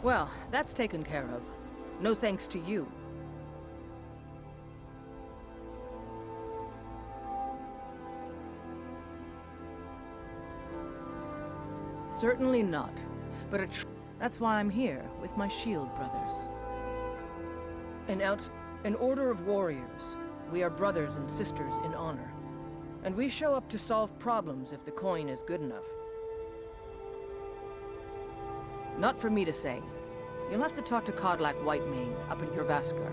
Well, that's taken care of. No thanks to you. Certainly not. But that's why I'm here, with my shield brothers. An order of warriors. We are brothers and sisters in honor. And we show up to solve problems if the coin is good enough. Not for me to say. You'll have to talk to Kodlak Whitemane up in Jorvaskar.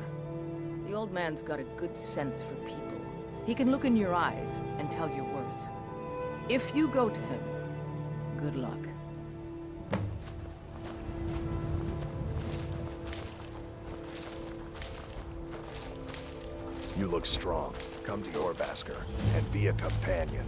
The old man's got a good sense for people. He can look in your eyes and tell your worth. If you go to him, good luck. You look strong. Come to Jorvaskar and be a companion.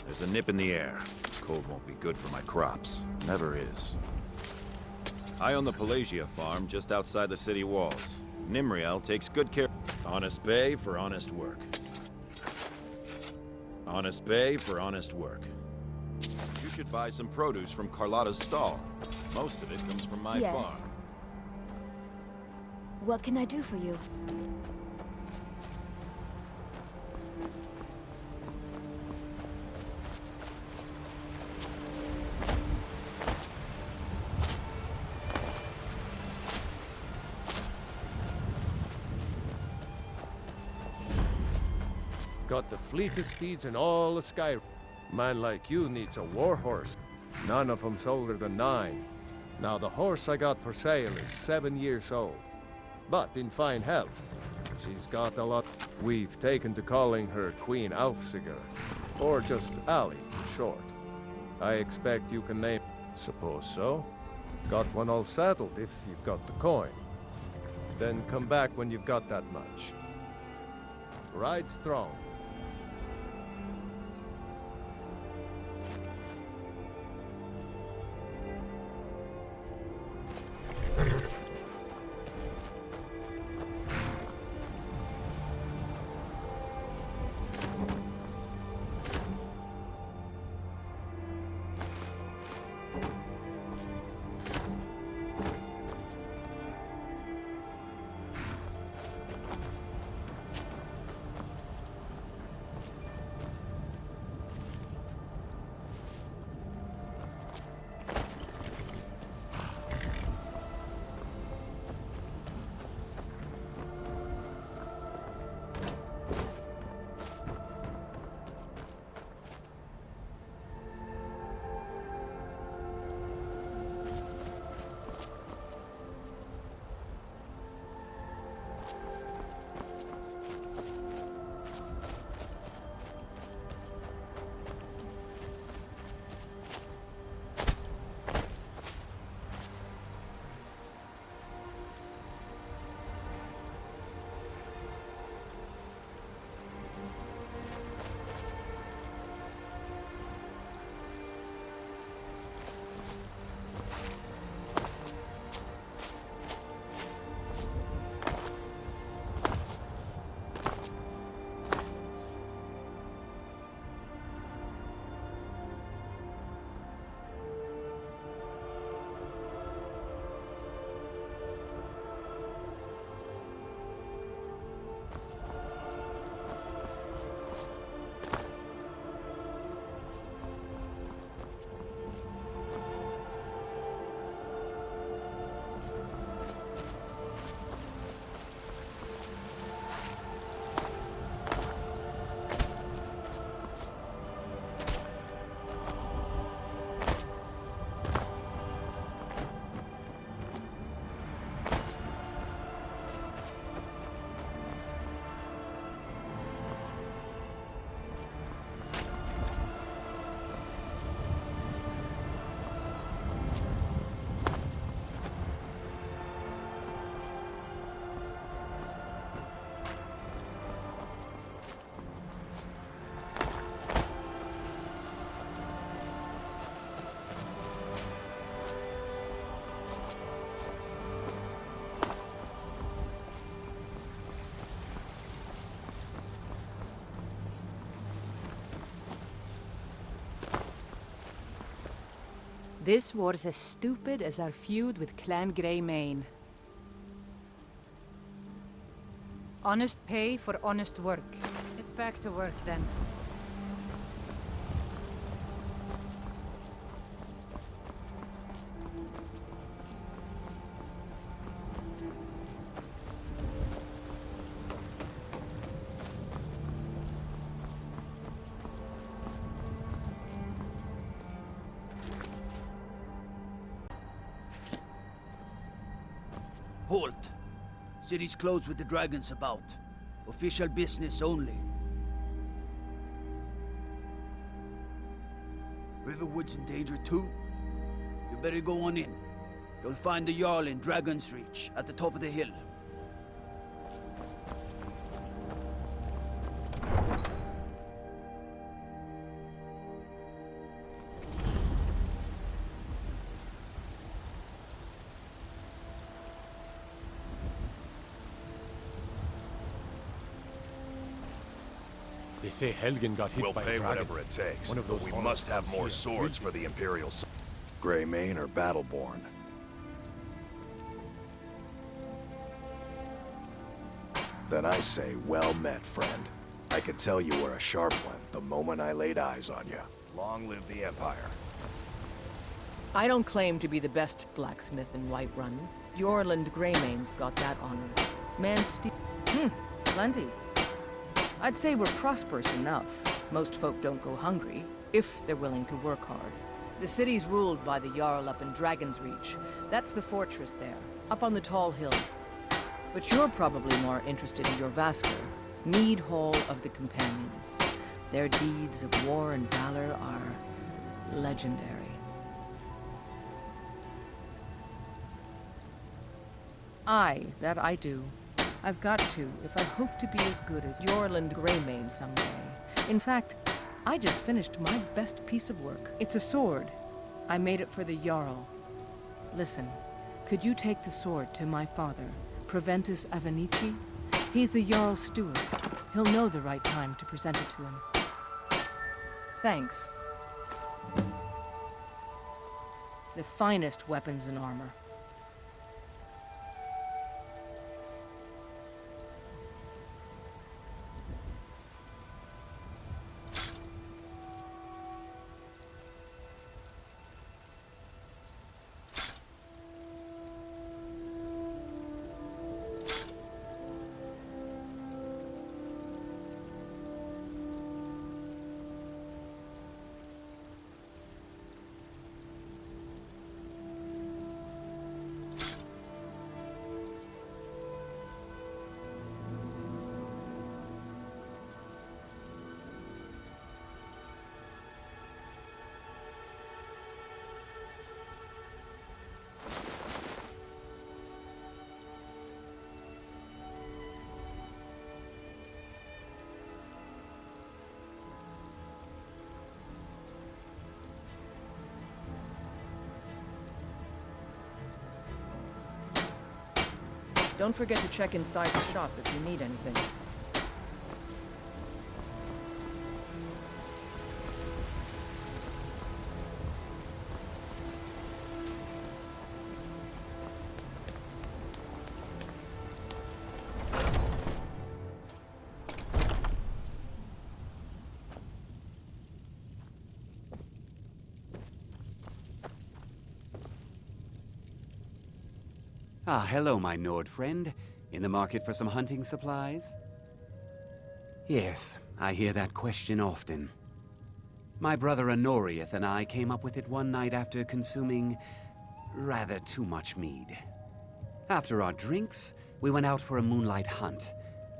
There's a nip in the air. Cold won't be good for my crops. Never is. I own the Pelagia farm just outside the city walls. Nimriel takes good care. Honest bay for honest work. Honest bay for honest work. You should buy some produce from Carlotta's stall. Most of it comes from my farm. What can I do for you? Got the fleetest steeds in all of Skyrim. Man like you needs a war horse. None of them's older than 9. Now the horse I got for sale is 7 years old, but in fine health. She's got a lot. We've taken to calling her Queen Alfsiger, or just Ali for short. I expect you can name. Suppose so. Got one all saddled if you've got the coin. Then come back when you've got that much. Ride strong. This war's as stupid as our feud with Clan Greymane. Honest pay for honest work. It's back to work then. Halt! City's closed with the dragons about. Official business only. Riverwood's in danger too? You better go on in. You'll find the Jarl in Dragon's Reach, at the top of the hill. They say Helgen got hit We'll by a pay dragon. whatever it takes, One of but those we horrors must have comes more here. swords for the Imperial Greymane or Battleborn. Then I say, well met, friend. I could tell you were a sharp one the moment I laid eyes on you. Long live the Empire. I don't claim to be the best blacksmith in Whiterun. Jorland Greymane's got that honor. Plenty. I'd say we're prosperous enough. Most folk don't go hungry, if they're willing to work hard. The city's ruled by the Jarl up in Dragon's Reach. That's the fortress there, up on the tall hill. But you're probably more interested in your Vasker, Mead Hall of the Companions. Their deeds of war and valor are legendary. Aye, that I do. I've got to, if I hope to be as good as Jorland Greymane someday. In fact, I just finished my best piece of work. It's a sword. I made it for the Jarl. Listen, could you take the sword to my father, Proventus Avenici? He's the Jarl's steward. He'll know the right time to present it to him. Thanks. The finest weapons and armor. Don't forget to check inside the shop if you need anything. Ah, hello, my Nord friend. In the market for some hunting supplies? Yes, I hear that question often. My brother Honorius and I came up with it one night after consuming rather too much mead. After our drinks, we went out for a moonlight hunt.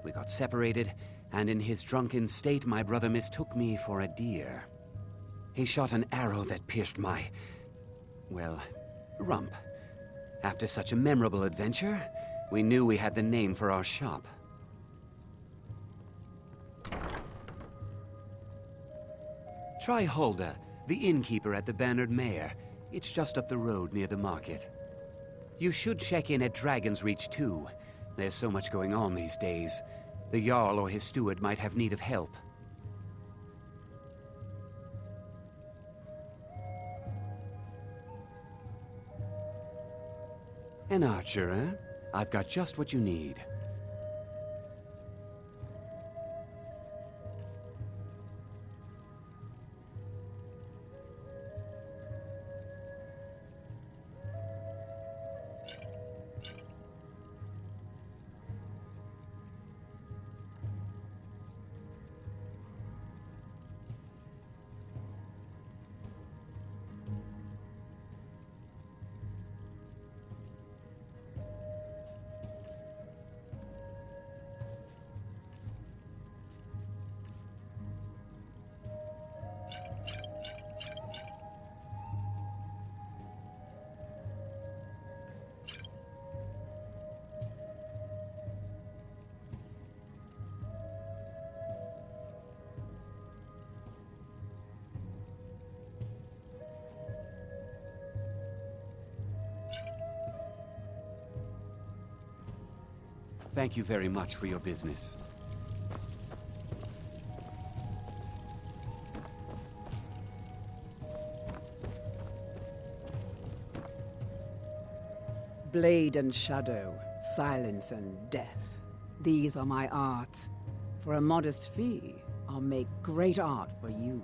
We got separated, and in his drunken state, my brother mistook me for a deer. He shot an arrow that pierced my, well, rump. After such a memorable adventure, we knew we had the name for our shop. Try Hulda, the innkeeper at the Bannered Mare. It's just up the road near the market. You should check in at Dragon's Reach too. There's so much going on these days. The Jarl or his steward might have need of help. An archer, eh? I've got just what you need. Thank you very much for your business. Blade and shadow, silence and death. These are my arts. For a modest fee, I'll make great art for you.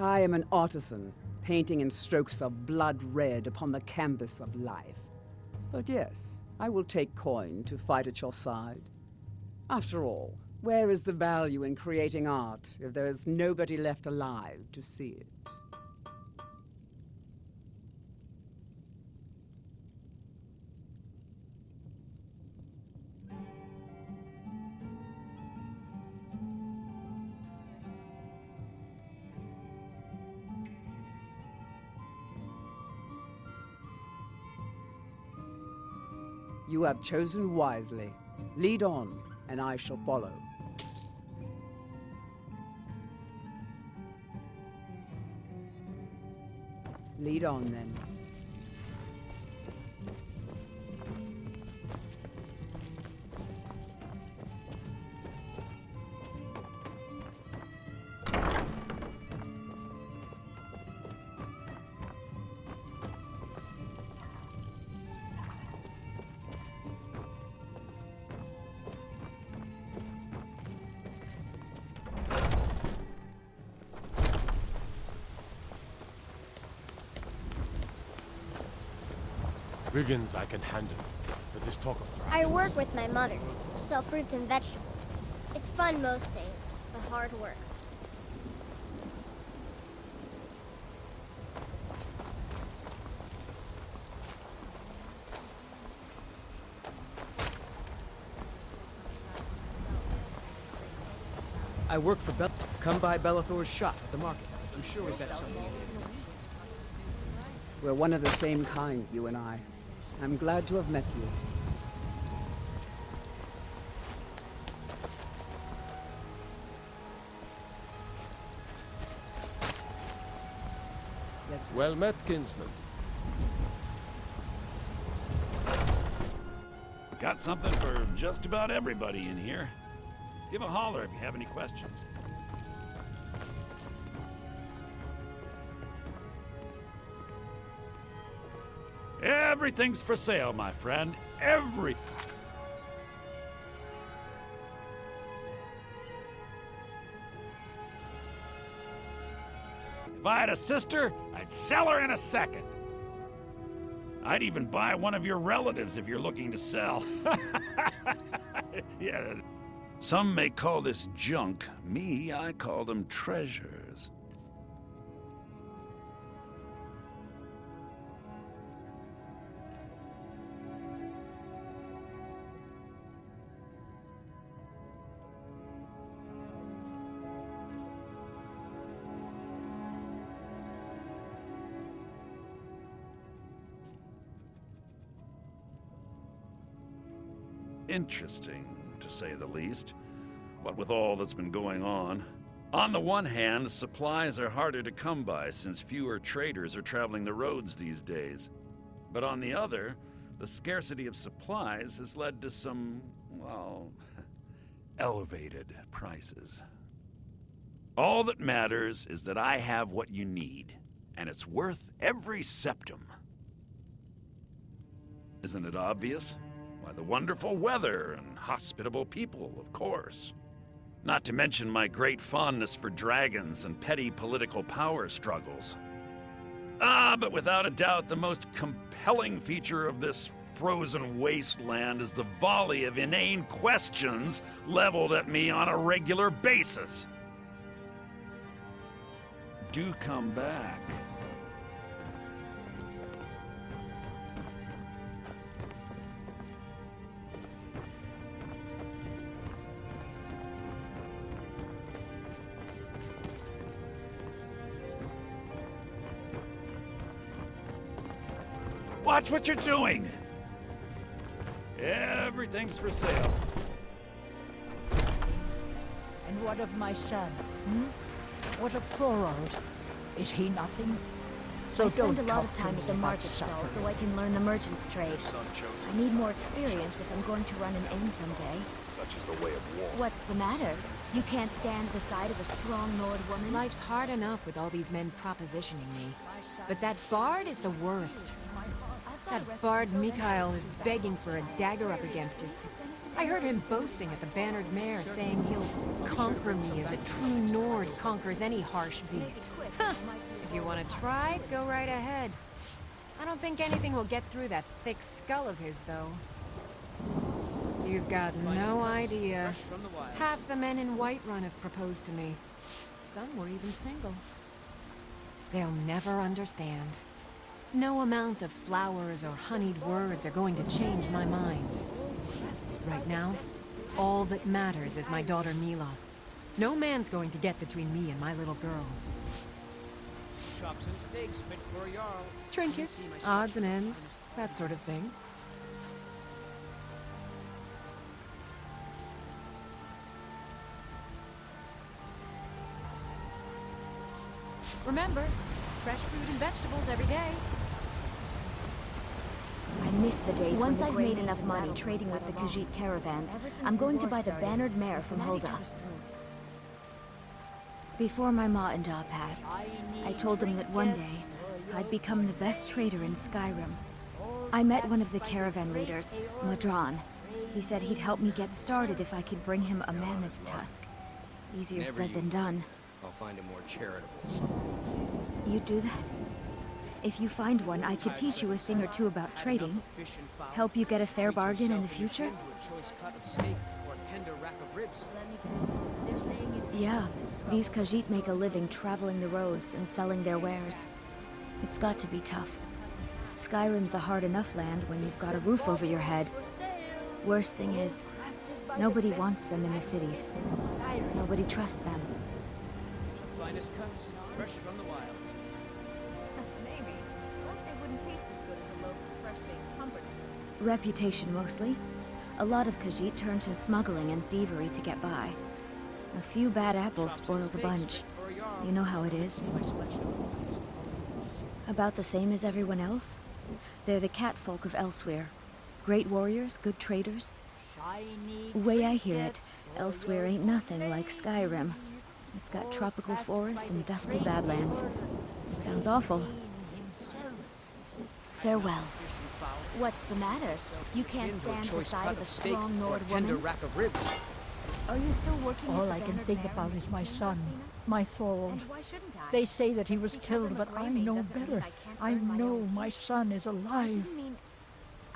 I am an artisan, painting in strokes of blood red upon the canvas of life. But yes, I will take coin to fight at your side. After all, where is the value in creating art if there is nobody left alive to see it? You have chosen wisely. Lead on, and I shall follow. Lead on, then. Brigands I can handle, but this talk of I work with my mother, sell fruits and vegetables. It's fun most days, but hard work. I work for Bel. Come by Bellathor's shop at the market. I'm sure we've got something. We're one of the same kind, you and I. I'm glad to have met you. Well met, kinsman. Got something for just about everybody in here. Give a holler if you have any questions. Everything's for sale, my friend. Everything. If I had a sister, I'd sell her in a second. I'd even buy one of your relatives if you're looking to sell. Yeah. Some may call this junk. Me, I call them treasures. Interesting, to say the least. What with all that's been going on. On the one hand, supplies are harder to come by since fewer traders are traveling the roads these days. But on the other, the scarcity of supplies has led to some, well, elevated prices. All that matters is that I have what you need, and it's worth every septum. Isn't it obvious? Why, the wonderful weather and hospitable people, of course. Not to mention my great fondness for dragons and petty political power struggles. But without a doubt, the most compelling feature of this frozen wasteland is the volley of inane questions leveled at me on a regular basis. Do come back. Watch what you're doing! Everything's for sale. And what of my son? What of Thorold? Is he nothing? So I spend a don't lot talk of to time me at the about market stall suffering. so I can learn the merchant's trade. I need more experience if I'm going to run an inn someday. Such is the way of war. What's the matter? You can't stand the sight of a strong Nord woman? Life's hard enough with all these men propositioning me. But that bard is the worst. That bard Mikhail is begging for a dagger up against his... I heard him boasting at the Bannered Mare, saying he'll conquer me as a true Nord conquers any harsh beast. Huh. If you want to try, go right ahead. I don't think anything will get through that thick skull of his, though. You've got no idea. Half the men in Whiterun have proposed to me. Some were even single. They'll never understand. No amount of flowers or honeyed words are going to change my mind. Right now, all that matters is my daughter Mila. No man's going to get between me and my little girl. Chops and steaks fit for a Jarl. Trinkets, odds and ends, that sort of thing. Remember, fresh fruit and vegetables every day. I miss the days Once when I've the made grain enough and money battlefields trading were with the along. Khajiit caravans, Ever since I'm the going to war buy the started, Bannered Mare from humanity Hulda. just roots. Before my ma and da passed, I told them that one day I'd become the best trader in Skyrim. I met one of the caravan leaders, Madran. He said he'd help me get started if I could bring him a mammoth's tusk. Easier said than done. I'll find a more charitable. You'd do that? If you find one, I could teach you a thing or two about trading. Help you get a fair bargain in the future? Yeah, these Khajiit make a living traveling the roads and selling their wares. It's got to be tough. Skyrim's a hard enough land when you've got a roof over your head. Worst thing is, nobody wants them in the cities. Nobody trusts them. Finest cuts, fresh from the wilds. Maybe. But they wouldn't taste as good as a loaf of fresh-baked pumpernickel. Reputation, mostly. A lot of Khajiit turn to smuggling and thievery to get by. A few bad apples spoil the bunch. You know how it is. About the same as everyone else. They're the catfolk of Elsewhere. Great warriors, good traders. Way I hear it, Elsewhere ain't nothing like Skyrim. It's got tropical forests and dusty badlands. It sounds awful. Farewell. What's the matter? You can't stand the sight of a strong Nord tender woman? rack of ribs. Are you still working All with the I can Bannered think Mare? about is my son, my Thorold. And why shouldn't I? They say that he was Just because killed, I'm a but I Greymaid know doesn't mean better. I can't I earn my know own. my son is I alive. didn't mean...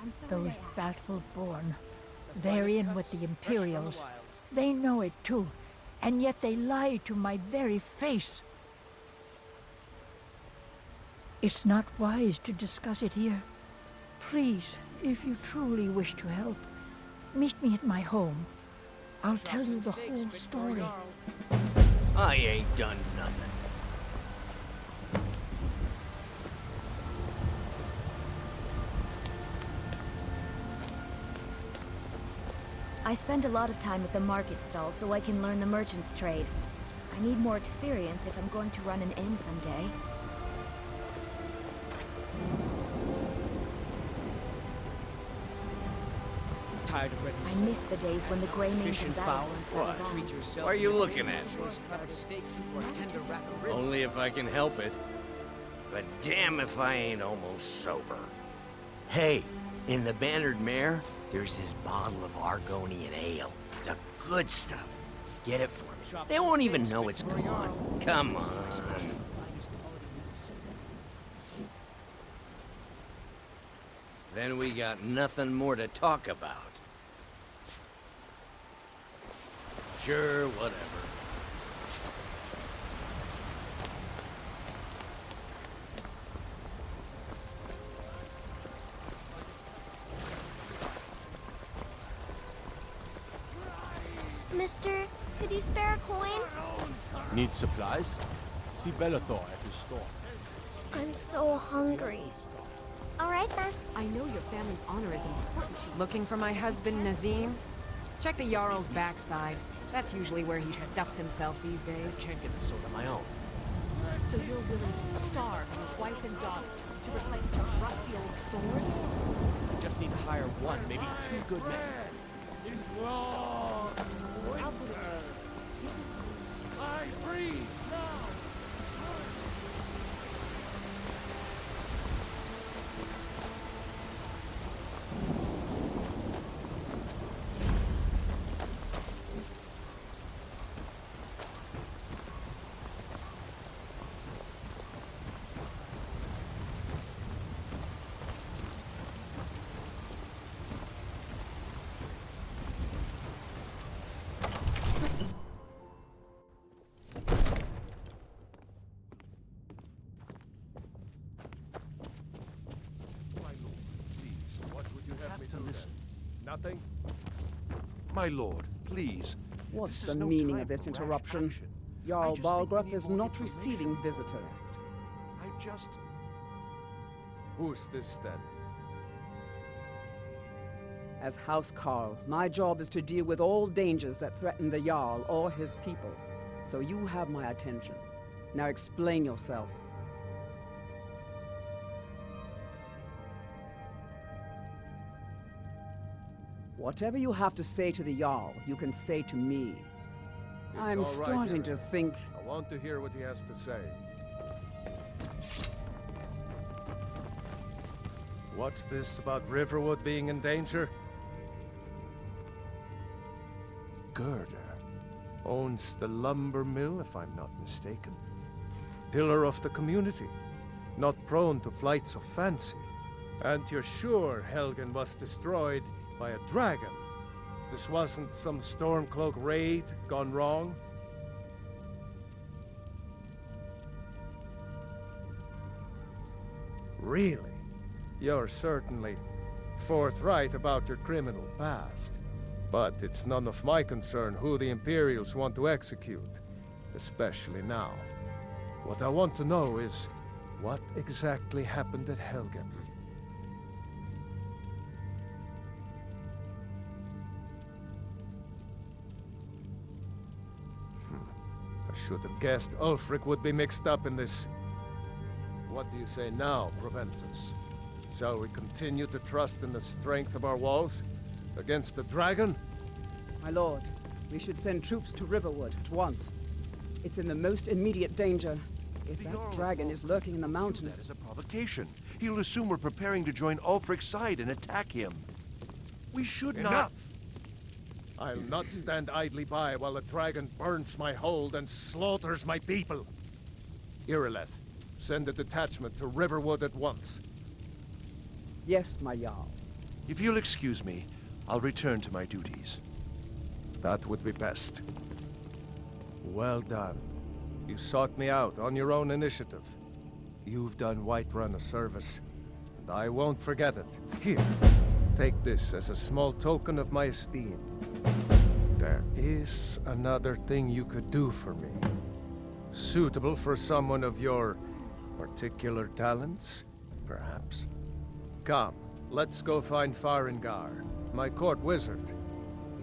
I'm sorry Those I asked. battle-born. They're in with the Imperials. They know it too, and yet they lie to my very face. It's not wise to discuss it here. Please, if you truly wish to help, meet me at my home. I'll tell you the whole story. I ain't done nothing. I spend a lot of time at the market stall so I can learn the merchant's trade. I need more experience if I'm going to run an inn someday. Tired of red I miss the days when the Grey Mains fish and and fowl. Vagabonds got What? along. Treat yourself. What are you looking at? Steak or tender wrap of ribs. Only if I can help it. But damn if I ain't almost sober. Hey, in the Bannered Mare, there's this bottle of Argonian ale. The good stuff. Get it for me. They won't even know it's gone. Come on. Then we got nothing more to talk about. Sure, whatever. Mister, could you spare a coin? Need supplies? See Bellathor at his store. I'm so hungry. All right then. I know your family's honor is important to you. Looking for my husband, Nazim? Check the Jarl's backside. That's usually where he stuffs himself these days. I can't get the sword on my own. So you're willing to starve your wife and daughter to reclaim some rusty old sword? I just need to hire one, maybe two good men. I breathe now! Nothing? My lord, please. What's the meaning of this interruption? Jarl Balgrup is not receiving visitors. Who's this, then? As House Carl, my job is to deal with all dangers that threaten the Jarl or his people. So you have my attention. Now explain yourself. Whatever you have to say to the Jarl, you can say to me. I'm all right, starting to think... I want to hear what he has to say. What's this about Riverwood being in danger? Gerda owns the lumber mill, if I'm not mistaken. Pillar of the community, not prone to flights of fancy. And you're sure Helgen was destroyed by a dragon? This wasn't some Stormcloak raid gone wrong? Really? You're certainly forthright about your criminal past. But it's none of my concern who the Imperials want to execute, especially now. What I want to know is, what exactly happened at Helgen? I should have guessed Ulfric would be mixed up in this. What do you say now, Proventus? Shall we continue to trust in the strength of our walls? Against the dragon? My lord, we should send troops to Riverwood at once. It's in the most immediate danger. If that dragon is lurking in the mountains... That is a provocation. He'll assume we're preparing to join Ulfric's side and attack him. We should not... Enough! I'll not stand idly by while the dragon burns my hold and slaughters my people. Irileth, send a detachment to Riverwood at once. Yes, my Jarl. If you'll excuse me, I'll return to my duties. That would be best. Well done. You sought me out on your own initiative. You've done Whiterun a service, and I won't forget it. Here, take this as a small token of my esteem. There is another thing you could do for me. Suitable for someone of your particular talents, perhaps. Come, let's go find Farengar, my court wizard.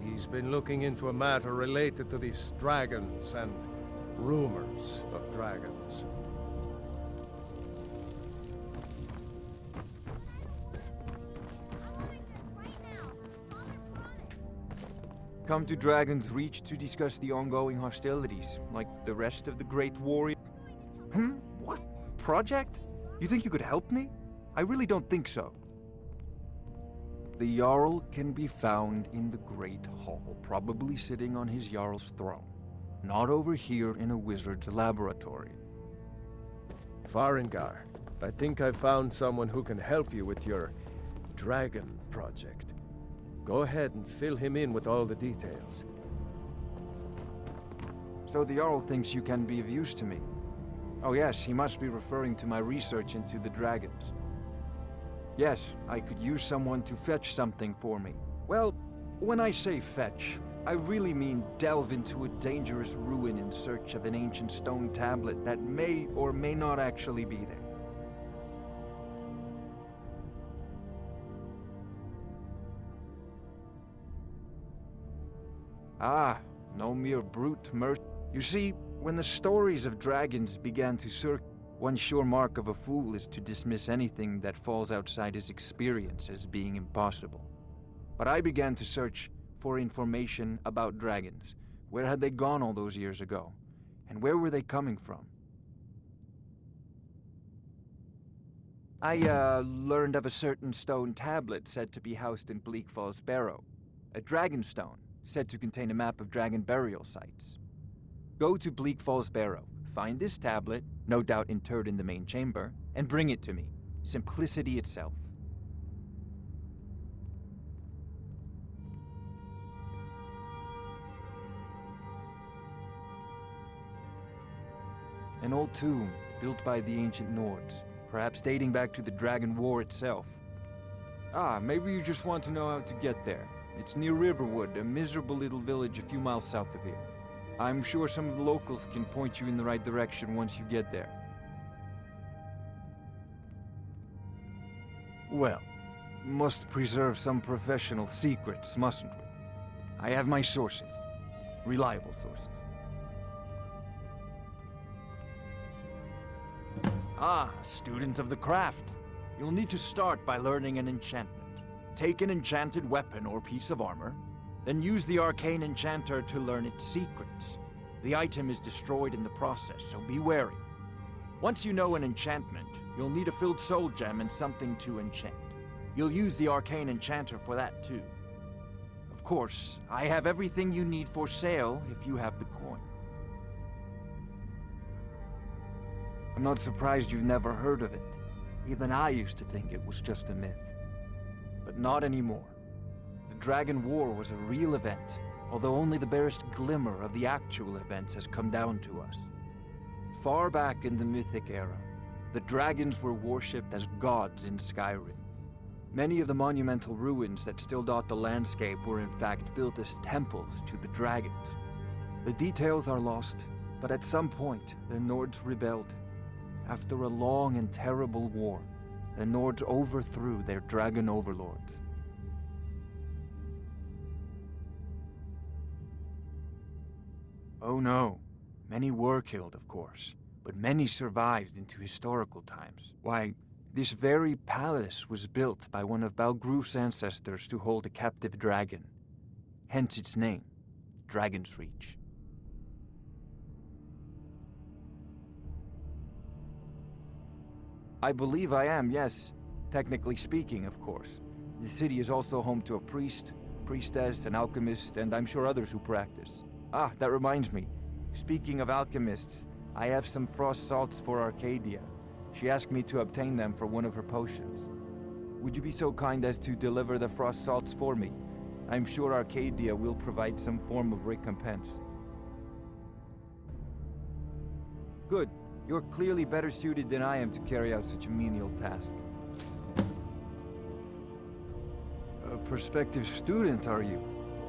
He's been looking into a matter related to these dragons and rumors of dragons. Come to Dragon's Reach to discuss the ongoing hostilities, like the rest of the Great Warrior. What? Project? You think you could help me? I really don't think so. The Jarl can be found in the Great Hall, probably sitting on his Jarl's throne. Not over here in a wizard's laboratory. Farengar, I think I found someone who can help you with your dragon project. Go ahead and fill him in with all the details. So the Jarl thinks you can be of use to me. Oh yes, he must be referring to my research into the dragons. Yes, I could use someone to fetch something for me. Well, when I say fetch, I really mean delve into a dangerous ruin in search of an ancient stone tablet that may or may not actually be there. Ah, no mere brute mercy. You see, when the stories of dragons began to circulate, one sure mark of a fool is to dismiss anything that falls outside his experience as being impossible. But I began to search for information about dragons. Where had they gone all those years ago? And where were they coming from? I learned of a certain stone tablet said to be housed in Bleak Falls Barrow. A dragon stone, said to contain a map of dragon burial sites. Go to Bleak Falls Barrow, find this tablet, no doubt interred in the main chamber, and bring it to me. Simplicity itself. An old tomb, built by the ancient Nords, perhaps dating back to the Dragon War itself. Ah, maybe you just want to know how to get there. It's near Riverwood, a miserable little village a few miles south of here. I'm sure some of the locals can point you in the right direction once you get there. Well, must preserve some professional secrets, mustn't we? I have my sources. Reliable sources. Ah, student of the craft. You'll need to start by learning an enchantment. Take an enchanted weapon or piece of armor, then use the arcane enchanter to learn its secrets. The item is destroyed in the process, so be wary. Once you know an enchantment, you'll need a filled soul gem and something to enchant. You'll use the arcane enchanter for that too. Of course, I have everything you need for sale if you have the coin. I'm not surprised you've never heard of it. Even I used to think it was just a myth. But not anymore. The Dragon War was a real event, although only the barest glimmer of the actual events has come down to us. Far back in the Mythic era, the dragons were worshipped as gods in Skyrim. Many of the monumental ruins that still dot the landscape were in fact built as temples to the dragons. The details are lost, but at some point, the Nords rebelled. After a long and terrible war, the Nords overthrew their dragon overlords. Oh no, many were killed, of course, but many survived into historical times. Why, this very palace was built by one of Balgruf's ancestors to hold a captive dragon. Hence its name, Dragon's Reach. I believe I am, yes. Technically speaking, of course. The city is also home to a priest, priestess, an alchemist, and I'm sure others who practice. Ah, that reminds me. Speaking of alchemists, I have some frost salts for Arcadia. She asked me to obtain them for one of her potions. Would you be so kind as to deliver the frost salts for me? I'm sure Arcadia will provide some form of recompense. Good. You're clearly better suited than I am to carry out such a menial task. A prospective student, are you?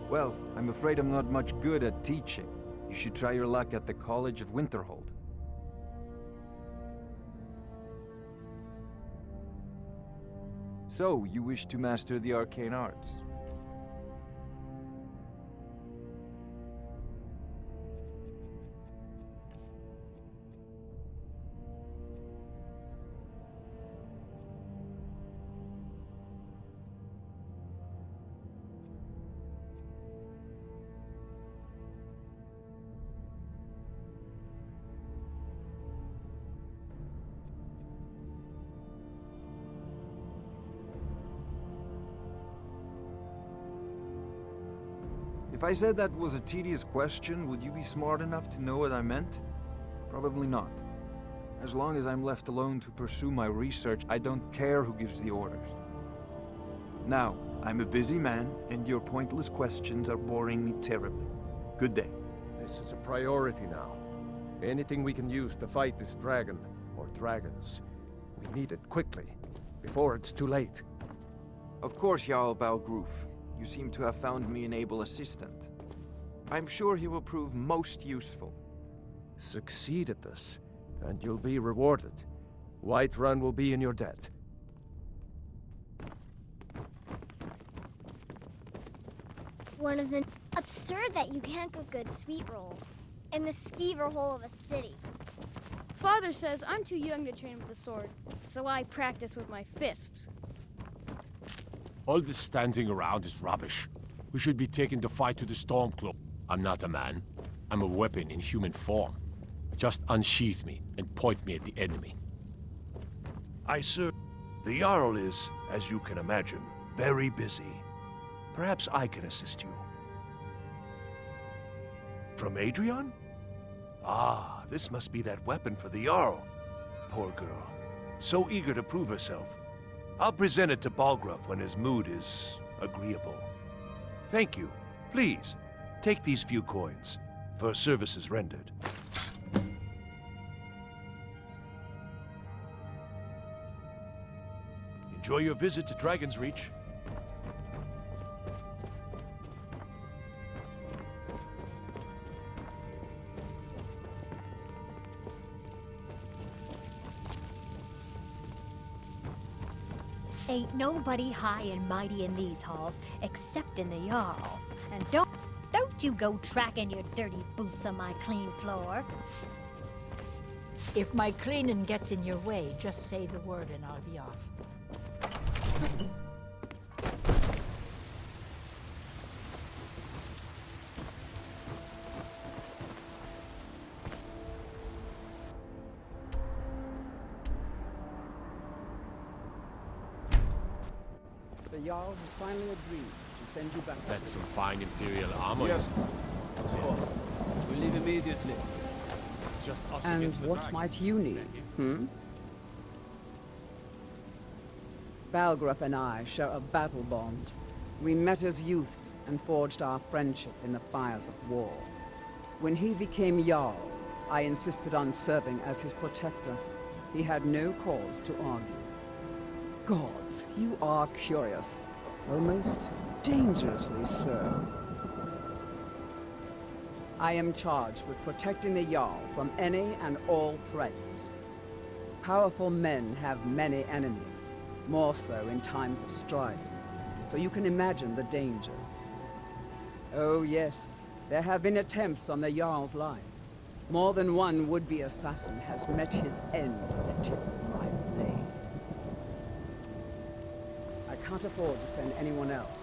Well, I'm afraid I'm not much good at teaching. You should try your luck at the College of Winterhold. So, you wish to master the arcane arts? If I said that was a tedious question, would you be smart enough to know what I meant? Probably not. As long as I'm left alone to pursue my research, I don't care who gives the orders. Now, I'm a busy man, and your pointless questions are boring me terribly. Good day. This is a priority now. Anything we can use to fight this dragon, or dragons, we need it quickly, before it's too late. Of course, Jarl Balgruf. You seem to have found me an able assistant. I'm sure he will prove most useful. Succeed at this, and you'll be rewarded. Whiterun will be in your debt. One of the absurd that you can't cook good sweet rolls in the skeever hole of a city. Father says I'm too young to train with the sword, so I practice with my fists. All this standing around is rubbish. We should be taking the fight to the Stormcloak. I'm not a man. I'm a weapon in human form. Just unsheath me and point me at the enemy. Aye, sir. The Jarl is, as you can imagine, very busy. Perhaps I can assist you. From Adrian? Ah, this must be that weapon for the Jarl. Poor girl. So eager to prove herself. I'll present it to Balgruf when his mood is agreeable. Thank you. Please, take these few coins for services rendered. Enjoy your visit to Dragon's Reach. Ain't nobody high and mighty in these halls, except in the Jarl. And don't you go tracking your dirty boots on my clean floor. If my cleaning gets in your way, just say the word and I'll be off. The Jarl has finally agreed to send you back. That's some fine Imperial armor. Yes, of course. We leave immediately. Just us And against the what dragon. might you need, Balgruf and I share a battle bond. We met as youths and forged our friendship in the fires of war. When he became Jarl, I insisted on serving as his protector. He had no cause to argue. Gods, you are curious. Almost dangerously so. I am charged with protecting the Jarl from any and all threats. Powerful men have many enemies, more so in times of strife, so you can imagine the dangers. Oh yes, there have been attempts on the Jarl's life. More than one would-be assassin has met his end at the tip of my blade. I can't afford to send anyone else.